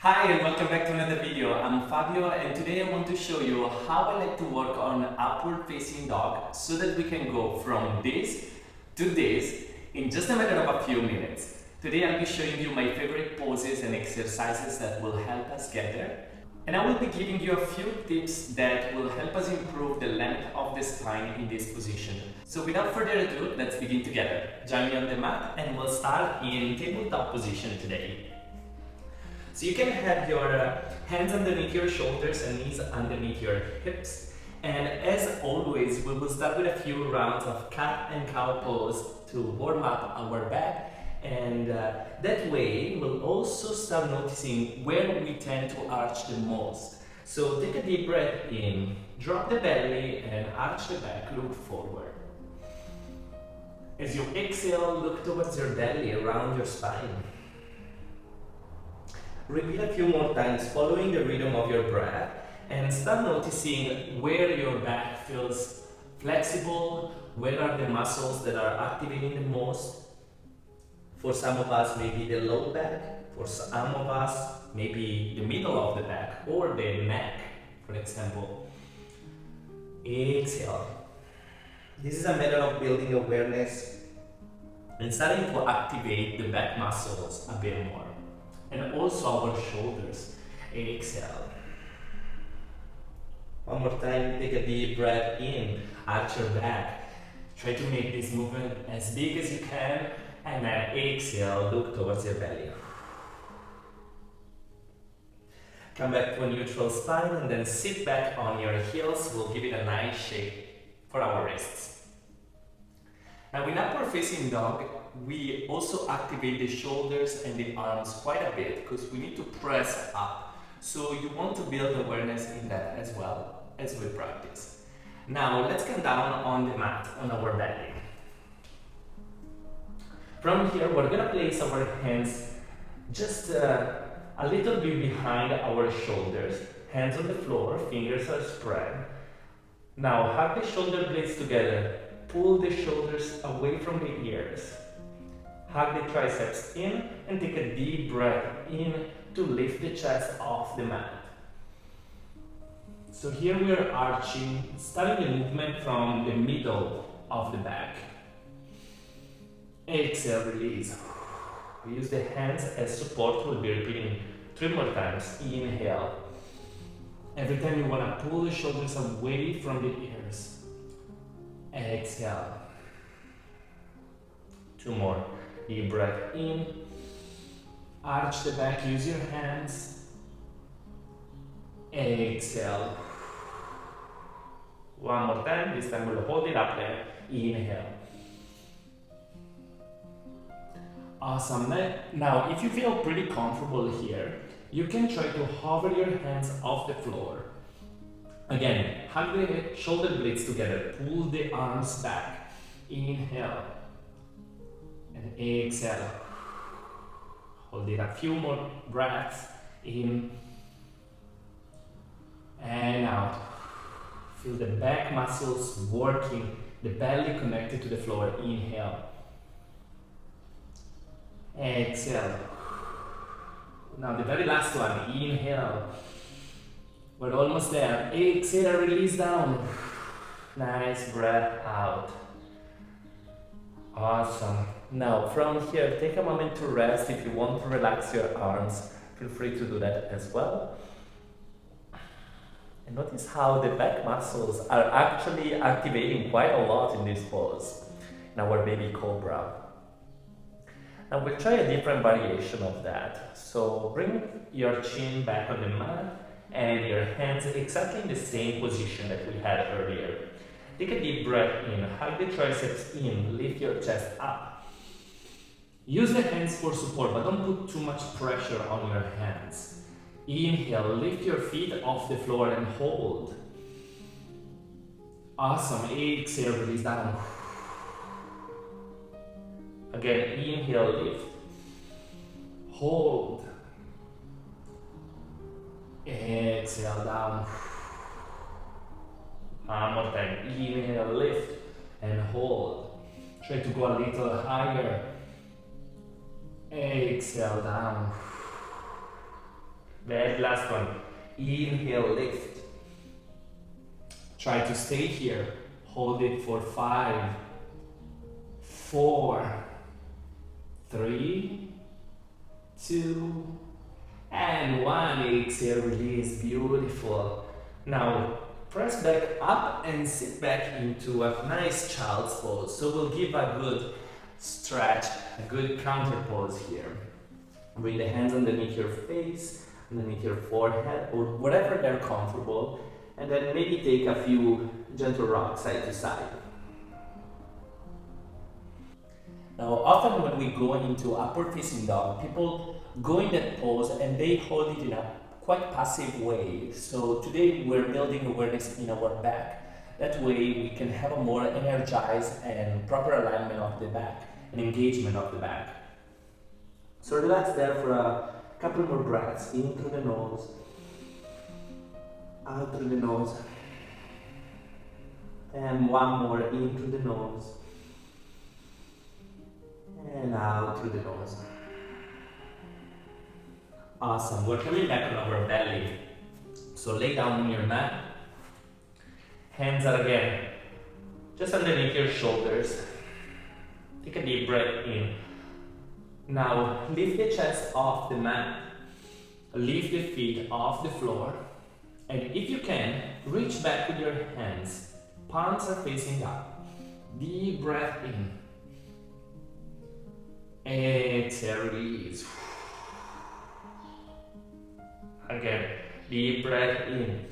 Hi and welcome back to another video. I'm Fabio and today I want to show you how I like to work on upward facing dog so that we can go from this to this in just a matter of a few minutes. Today I'll be showing you my favorite poses and exercises that will help us get there. And I will be giving you a few tips that will help us improve the length of the spine in this position. So without further ado, let's begin together. Join me on the mat and we'll start in tabletop position today. So you can have your hands underneath your shoulders and knees underneath your hips. And as always, we will start with a few rounds of cat and cow pose to warm up our back. And that way, we'll also start noticing where we tend to arch the most. So take a deep breath in, drop the belly and arch the back, look forward. As you exhale, look towards your belly, around your spine. Repeat a few more times following the rhythm of your breath and start noticing where your back feels flexible, where are the muscles that are activating the most. For some of us, maybe the low back. For some of us, maybe the middle of the back or the neck, for example. Exhale. This is a matter of building awareness and starting to activate the back muscles a bit more. And also our shoulders. Exhale. One more time, take a deep breath in, arch your back. Try to make this movement as big as you can, and then exhale, look towards your belly. Come back to a neutral spine and then sit back on your heels. We'll give it a nice shape for our wrists. Now in upward facing dog, we also activate the shoulders and the arms quite a bit because we need to press up. So you want to build awareness in that as well as we practice. Now let's come down on the mat on our belly. From here, we're gonna place our hands just a little bit behind our shoulders. Hands on the floor, fingers are spread. Now hug the shoulder blades together. Pull the shoulders away from the ears. Hug the triceps in and take a deep breath in to lift the chest off the mat. So here we are arching, starting the movement from the middle of the back. Exhale, release. We use the hands as support. We'll be repeating 3 more times. Inhale. Every time you want to pull the shoulders away from the ears. Exhale. 2 more. Deep breath in. Arch the back, use your hands. Exhale. 1 more time. This time we'll hold it up there. Inhale. Awesome. Now, if you feel pretty comfortable here, you can try to hover your hands off the floor. Again, hug the shoulder blades together. Pull the arms back. Inhale. And exhale. Hold it a few more breaths. In. And out. Feel the back muscles working. The belly connected to the floor. Inhale. Exhale. Now the very last one. Inhale. We're almost there. Exhale, release down. Nice breath out. Awesome. Now from here, take a moment to rest. If you want to relax your arms, feel free to do that as well. And notice how the back muscles are actually activating quite a lot in this pose, in our baby cobra. Now we'll try a different variation of that. So bring your chin back on the mat and your hands exactly in the same position that we had earlier. Take a deep breath in, hug the triceps in, lift your chest up. Use the hands for support, but don't put too much pressure on your hands. Inhale, lift your feet off the floor and hold. Awesome, exhale, release down. Again, inhale, lift. Hold. Exhale, down. One more time. Inhale, lift and hold. Try to go a little higher. Exhale, down. Very last one. Inhale, lift. Try to stay here. Hold it for 5, 4, 3, 2, and 1. Exhale, release. Beautiful. Now, press back up and sit back into a nice child's pose. So we'll give a good stretch, a good counter pose here. Bring the hands underneath your face, underneath your forehead, or wherever they're comfortable. And then maybe take a few gentle rocks side to side. Now, often when we go into upward facing dog, people go in that pose and they hold it in a quite passive way. So today we're building awareness in our back. That way we can have a more energized and proper alignment of the back, and engagement of the back. So relax there for a couple more breaths, in through the nose, out through the nose, and one more in through the nose, and out through the nose. Awesome, we're coming back on our belly. So lay down on your mat, hands are again just underneath your shoulders. Take a deep breath in. Now lift the chest off the mat, lift the feet off the floor, and if you can, reach back with your hands. Palms are facing up. Deep breath in. Exhale, release. Again, deep breath in.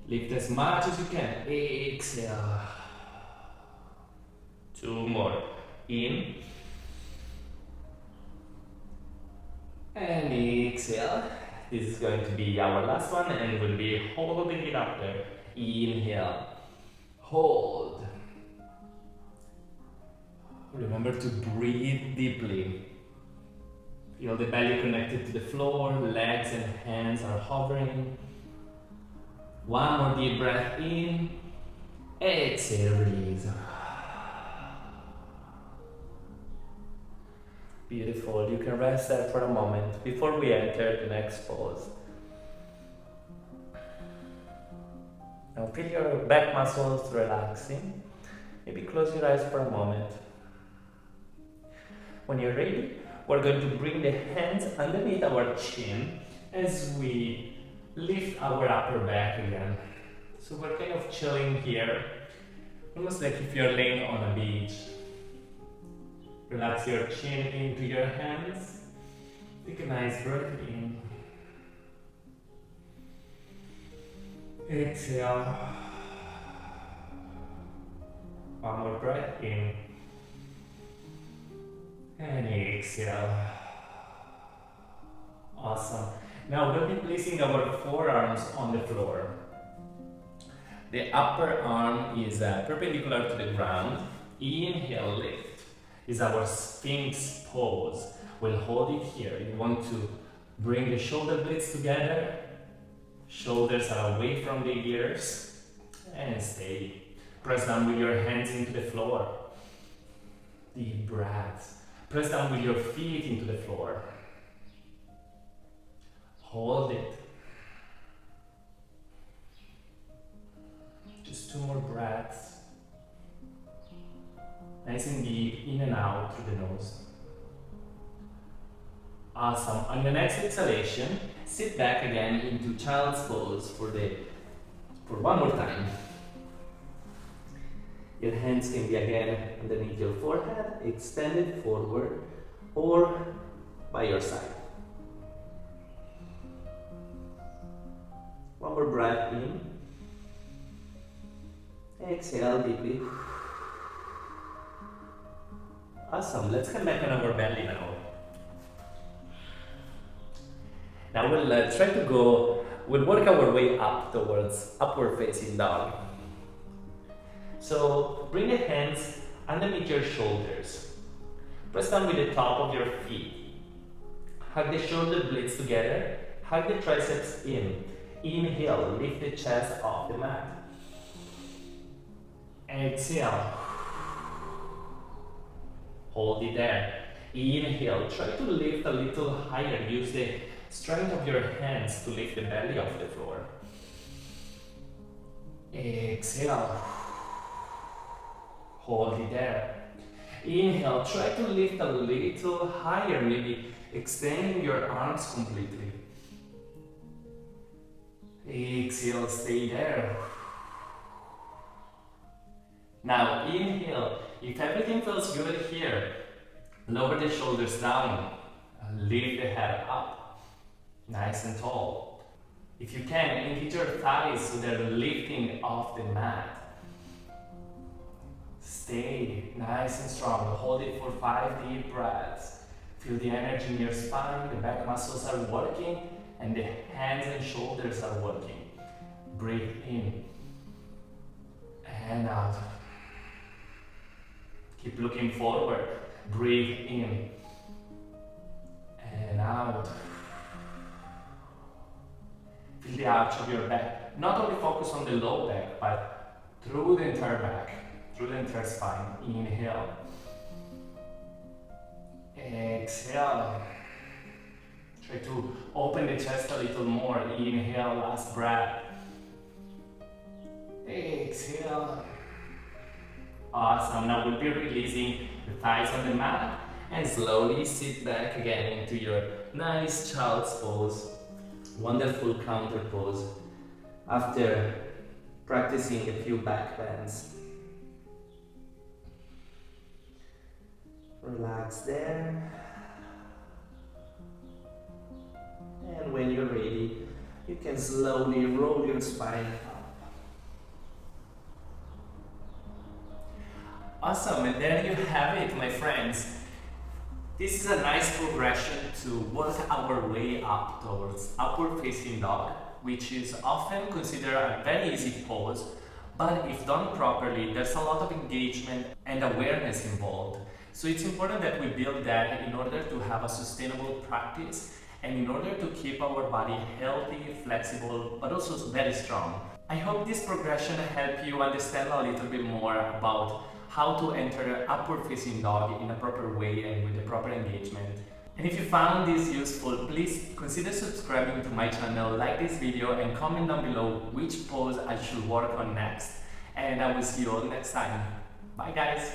Lift as much as you can. Exhale. 2 more. In. And exhale. This is going to be our last one, and we'll be holding it up there. Inhale. Hold. Remember to breathe deeply. Feel the belly connected to the floor, legs and hands are hovering. One more deep breath in. Exhale, release. Beautiful. You can rest there for a moment before we enter the next pose. Now feel your back muscles relaxing. Maybe close your eyes for a moment. When you're ready, we're going to bring the hands underneath our chin as we lift our upper back again. So we're kind of chilling here, almost like if you're laying on a beach. Relax your chin into your hands. Take a nice breath in. Exhale. One more breath in. And exhale. Awesome. Now we'll be placing our forearms on the floor. The upper arm is perpendicular to the ground. Inhale, lift. Is our Sphinx pose. We'll hold it here. You want to bring the shoulder blades together. Shoulders are away from the ears. And stay. Press down with your hands into the floor. Deep breaths. Press down with your feet into the floor. Hold it. Just 2 more breaths. Nice and deep, in and out through the nose. Awesome. On your next exhalation, sit back again into child's pose for one more time. Your hands can be again underneath your forehead, extended forward, or by your side. One more breath in. Exhale deeply. Awesome. Let's come back on our belly now. Now we'll we'll work our way up towards upward facing dog. So bring the hands underneath your shoulders. Press down with the top of your feet. Hug the shoulder blades together. Hug the triceps in. Inhale, lift the chest off the mat. Exhale. Hold it there. Inhale, try to lift a little higher. Use the strength of your hands to lift the belly off the floor. Exhale. Hold it there. Inhale, try to lift a little higher, maybe extending your arms completely. Exhale, stay there. Now inhale, if everything feels good here, lower the shoulders down, lift the head up, nice and tall. If you can, engage your thighs so they're lifting off the mat. Stay nice and strong, hold it for 5 deep breaths. Feel the energy in your spine, the back muscles are working, and the hands and shoulders are working. Breathe in and out. Keep looking forward. Breathe in and out. Feel the arch of your back. Not only focus on the low back, but through the entire back, through the entire spine. Inhale. Exhale. Try to open the chest a little more. Inhale, last breath. Exhale. Awesome. Now we'll be releasing the thighs on the mat and slowly sit back again into your nice child's pose. Wonderful counter pose after practicing a few back bends. Relax there. And when you're ready, you can slowly roll your spine up. Awesome, and there you have it, my friends. This is a nice progression to work our way up towards upward facing dog, which is often considered a very easy pose, but if done properly, there's a lot of engagement and awareness involved. So it's important that we build that in order to have a sustainable practice and in order to keep our body healthy, flexible, but also very strong. I hope this progression helped you understand a little bit more about how to enter upward facing dog in a proper way and with the proper engagement. And if you found this useful, please consider subscribing to my channel, like this video, and comment down below which pose I should work on next. And I will see you all next time. Bye guys!